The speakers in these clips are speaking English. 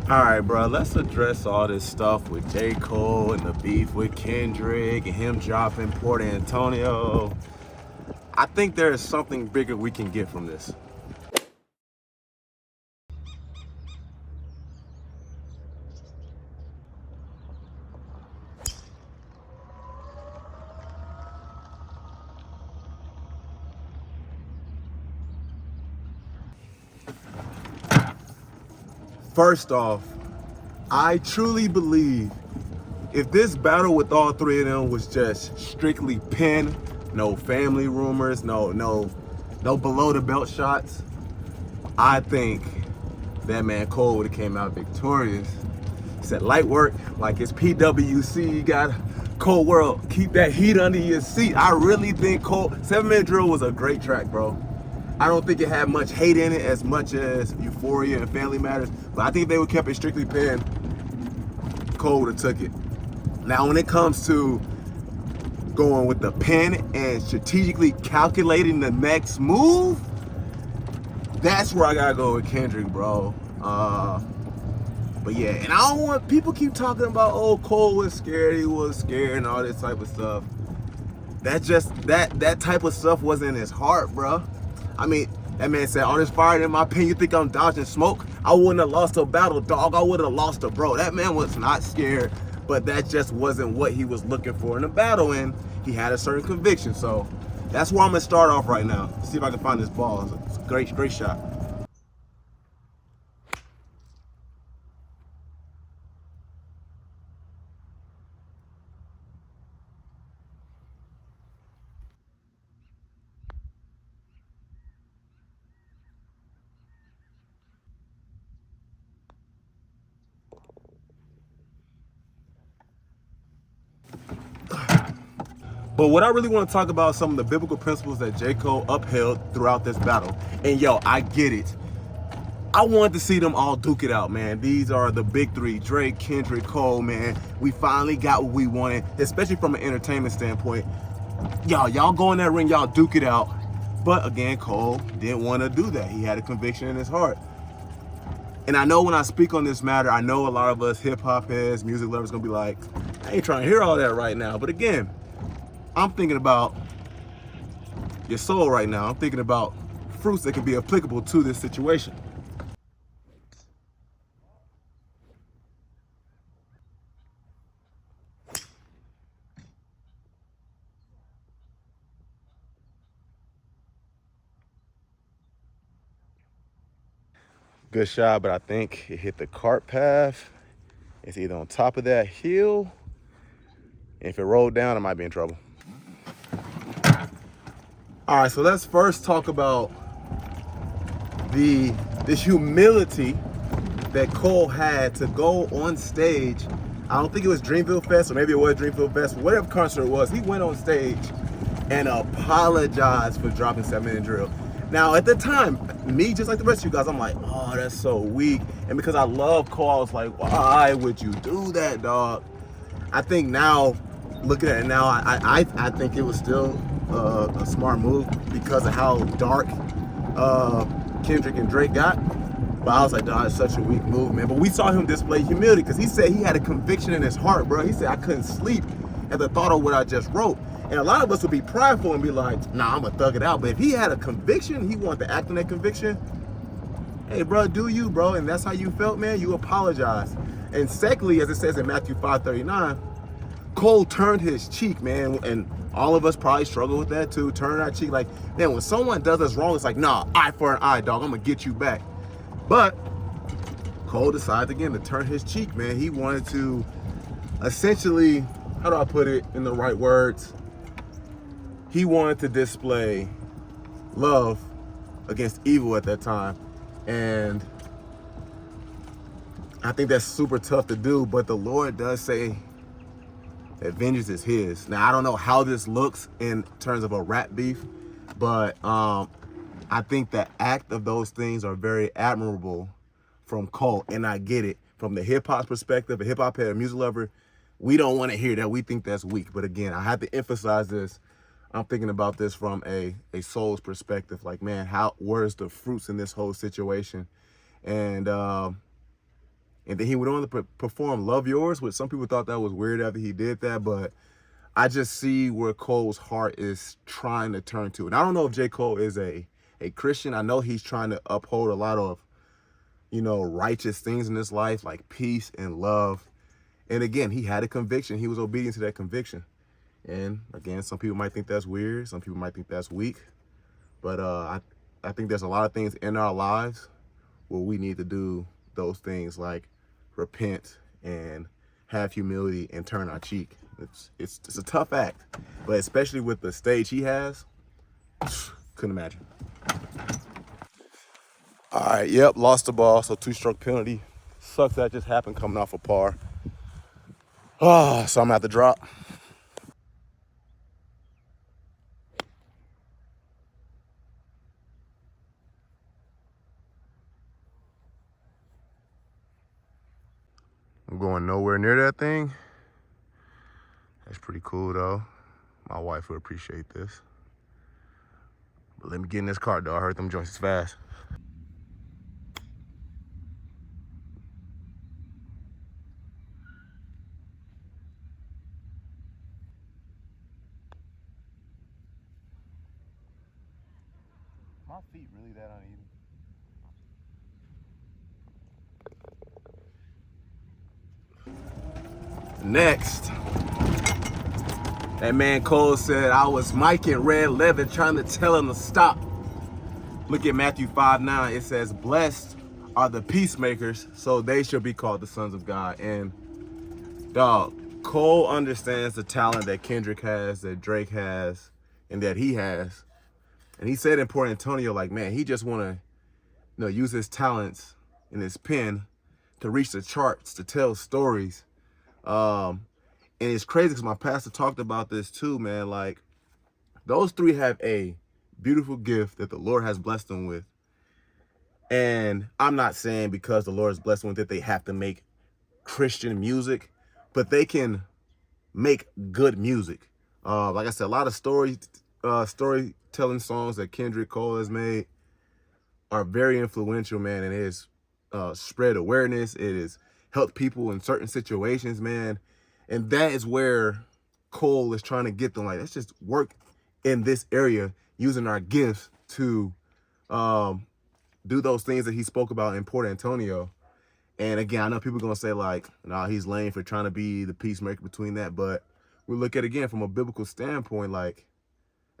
All right, bro, let's address all this stuff with J. Cole and the beef with Kendrick and him dropping Port Antonio. I think there is something bigger we can get from this. First off, I truly believe if this battle with all three of them was just strictly pen, no family rumors, no below the belt shots, I think that man Cole would have came out victorious. He said light work, like it's PWC, you got Cole World, keep that heat under your seat. I really think Cole, 7-Minute Drill was a great track, bro. I don't think it had much hate in it as much as Euphoria and Family Matters, but I think if they would kept it strictly pen, Cole would have took it. Now, when it comes to going with the pen and strategically calculating the next move, that's where I gotta go with Kendrick, bro. But yeah, and I don't want people keep talking about, oh, Cole was scared, he was scared, and all this type of stuff. That type of stuff wasn't in his heart, bro. I mean, that man said, all this fire in my pen, you think I'm dodging smoke? I wouldn't have lost a battle, dog. I would have lost a bro. That man was not scared, but that just wasn't what he was looking for in a battle, and he had a certain conviction. So that's where I'm gonna start off right now. See if I can find this ball. It's a great shot. But what I really want to talk about is some of the biblical principles that J. Cole upheld throughout this battle. And yo, I get it. I wanted to see them all duke it out, man. These are the big three, Drake, Kendrick, Cole, man. We finally got what we wanted, especially from an entertainment standpoint. Y'all go in that ring, y'all duke it out. But again, Cole didn't want to do that. He had a conviction in his heart. And I know when I speak on this matter, I know a lot of us hip hop heads, music lovers gonna be like, I ain't trying to hear all that right now. But again, I'm thinking about your soul right now. I'm thinking about fruits that can be applicable to this situation. Good shot, but I think it hit the cart path. It's either on top of that hill. If it rolled down, I might be in trouble. All right, so let's first talk about this humility that Cole had to go on stage. I don't think it was Dreamville Fest, or maybe it was Dreamville Fest, whatever concert it was. He went on stage and apologized for dropping 7-Minute Drill. Now, at the time, me, just like the rest of you guys, I'm like, oh, that's so weak. And because I love Cole, I was like, why would you do that, dog? I think now, looking at it now, I think it was still a smart move because of how dark Kendrick and Drake got. But I was like, dog, it's such a weak move, man. But we saw him display humility because he said he had a conviction in his heart, bro. He said, I couldn't sleep at the thought of what I just wrote. And a lot of us would be prideful and be like, nah, I'm gonna thug it out. But if he had a conviction, he wanted to act on that conviction, hey, bro, do you, bro? And that's how you felt, man. You apologize. And secondly, as it says in Matthew 5:39, Cole turned his cheek, man. And all of us probably struggle with that too. Turn our cheek. Like, man, when someone does us wrong, it's like, nah, eye for an eye, dog. I'm gonna get you back. But Cole decided again to turn his cheek, man. He wanted to essentially, how do I put it in the right words? He wanted to display love against evil at that time. And I think that's super tough to do, but the Lord does say that vengeance is his. Now, I don't know how this looks in terms of a rap beef, but I think the act of those things are very admirable from Cole, and I get it. From the hip-hop perspective, a hip-hop head, a music lover, we don't want to hear that. We think that's weak. But again, I have to emphasize this. I'm thinking about this from a soul's perspective. Like, man, where's the fruits in this whole situation? And And then he went on to perform Love Yours, which some people thought that was weird after he did that, but I just see where Cole's heart is trying to turn to. And I don't know if J. Cole is a Christian. I know he's trying to uphold a lot of, you know, righteous things in his life, like peace and love. And again, he had a conviction. He was obedient to that conviction. And again, some people might think that's weird. Some people might think that's weak. But I think there's a lot of things in our lives where we need to do those things, like repent and have humility and turn our cheek. It's a tough act, but especially with the stage he has, couldn't imagine. All right, yep, lost the ball, so 2-stroke penalty. Sucks that just happened coming off a par. So I'm gonna have to drop. I'm going nowhere near that thing. That's pretty cool though. My wife would appreciate this. But let me get in this car though. I heard them joints is fast. My feet really that uneven. Next, that man Cole said I was Mike in red leather trying to tell him to stop. Look at Matthew 5:9. It says, blessed are the peacemakers, so they shall be called the sons of God. And dog, Cole understands the talent that Kendrick has, that Drake has, and that he has. And he said in Port Antonio, like, man, he just want to, you know, use his talents in his pen to reach the charts, to tell stories. And it's crazy because my pastor talked about this too, man. Like, those three have a beautiful gift that the Lord has blessed them with. And I'm not saying because the Lord has blessed them with it, they have to make Christian music, but they can make good music. Like I said, a lot of storytelling songs that Kendrick Cole has made are very influential, man, and it has spread awareness. It has helped people in certain situations, man. And that is where Cole is trying to get them. Like, let's just work in this area using our gifts to do those things that he spoke about in Port Antonio. And again, I know people are going to say, like, nah, he's lame for trying to be the peacemaker between that. But we look at it again from a biblical standpoint, like,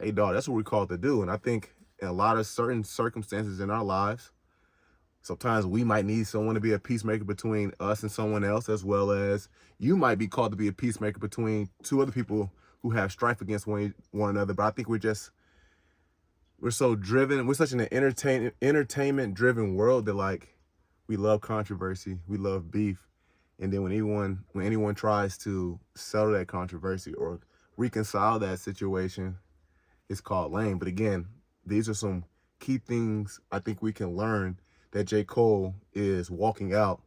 hey, dog, that's what we're called to do. And I think in a lot of certain circumstances in our lives, sometimes we might need someone to be a peacemaker between us and someone else, as well as you might be called to be a peacemaker between two other people who have strife against one another. But I think we're so driven. We're such an entertainment-driven world that, like, we love controversy, we love beef, and then when anyone tries to settle that controversy or reconcile that situation, it's called lame. But again, these are some key things I think we can learn that J. Cole is walking out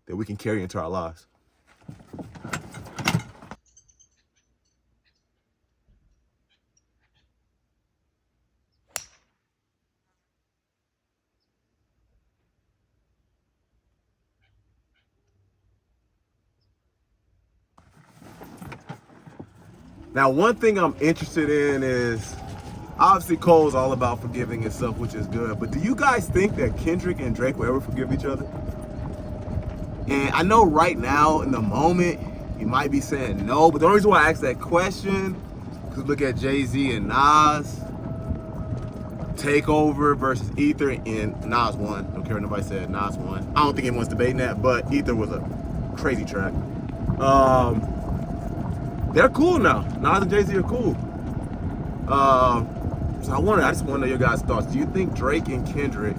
that we can carry into our lives. Now, one thing I'm interested in is, obviously Cole's all about forgiving himself, which is good, but do you guys think that Kendrick and Drake will ever forgive each other? And I know right now, in the moment, you might be saying no, but the only reason why I asked that question, because look at Jay-Z and Nas, Takeover versus Ether, and Nas won. Don't care what nobody said, Nas won. I don't think anyone's debating that, but Ether was a crazy track. They're cool now. Nas and Jay-Z are cool. So I just want to know your guys' thoughts. Do you think Drake and Kendrick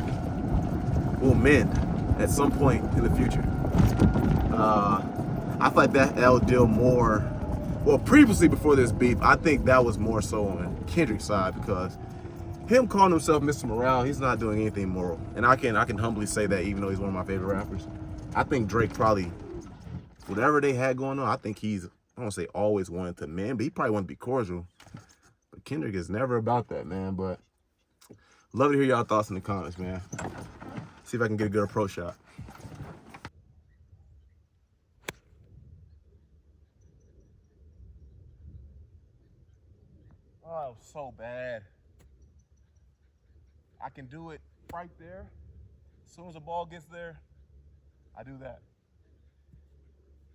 will mend at some point in the future? I feel like that'll deal more. Well, previously before this beef, I think that was more so on Kendrick's side, because him calling himself Mr. Morale, he's not doing anything moral, and I can humbly say that, even though he's one of my favorite rappers. I think Drake probably, whatever they had going on, I think he's, I don't want to say always wanted to mend, but he probably wanted to be cordial. But Kendrick is never about that, man. But love to hear y'all thoughts in the comments, man. See if I can get a good approach shot. Oh, so bad. I can do it right there. As soon as the ball gets there, I do that.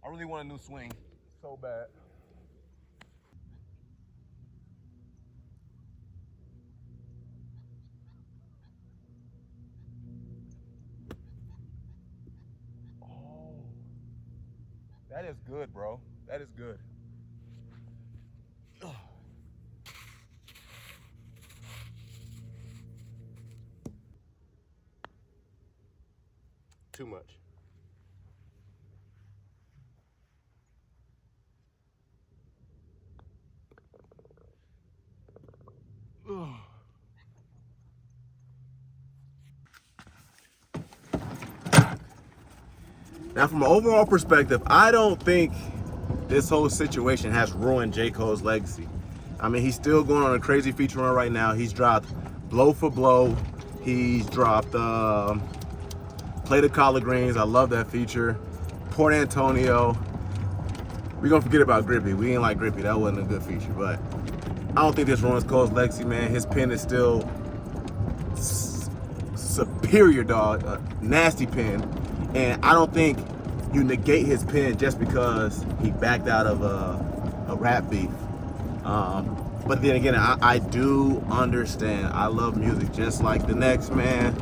I really want a new swing. So bad. Oh, that is good, bro. That is good. Ugh. Too much. Ugh. Now, from an overall perspective, I don't think this whole situation has ruined J. Cole's legacy. I mean, he's still going on a crazy feature run right now. He's dropped Blow for Blow. He's dropped Play the Collard Greens. I love that feature. Port Antonio. We're going to forget about Grippy. We ain't like Grippy. That wasn't a good feature. But I don't think this ruins Cole's legacy, man. His pen is still superior, dog. A nasty pen. And I don't think you negate his pen just because he backed out of a rap beef. But then again, I do understand. I love music just like the next man.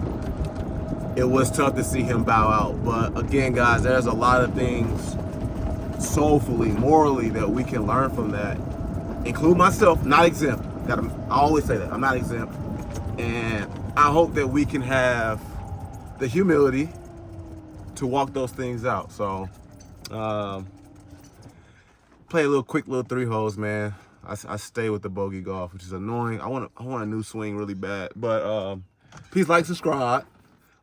It was tough to see him bow out. But again, guys, there's a lot of things soulfully, morally that we can learn from that. Include myself, not exempt. I always say that. I'm not exempt. And I hope that we can have the humility to walk those things out. So play a little quick little 3 holes, man. I stay with the bogey golf, which is annoying. I want a new swing really bad. But please like, subscribe.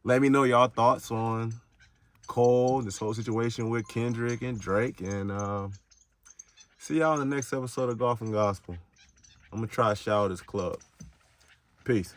Let me know y'all thoughts on Cole, this whole situation with Kendrick and Drake, and see y'all in the next episode of Golf and Gospel. I'm gonna try to shout this club. Peace.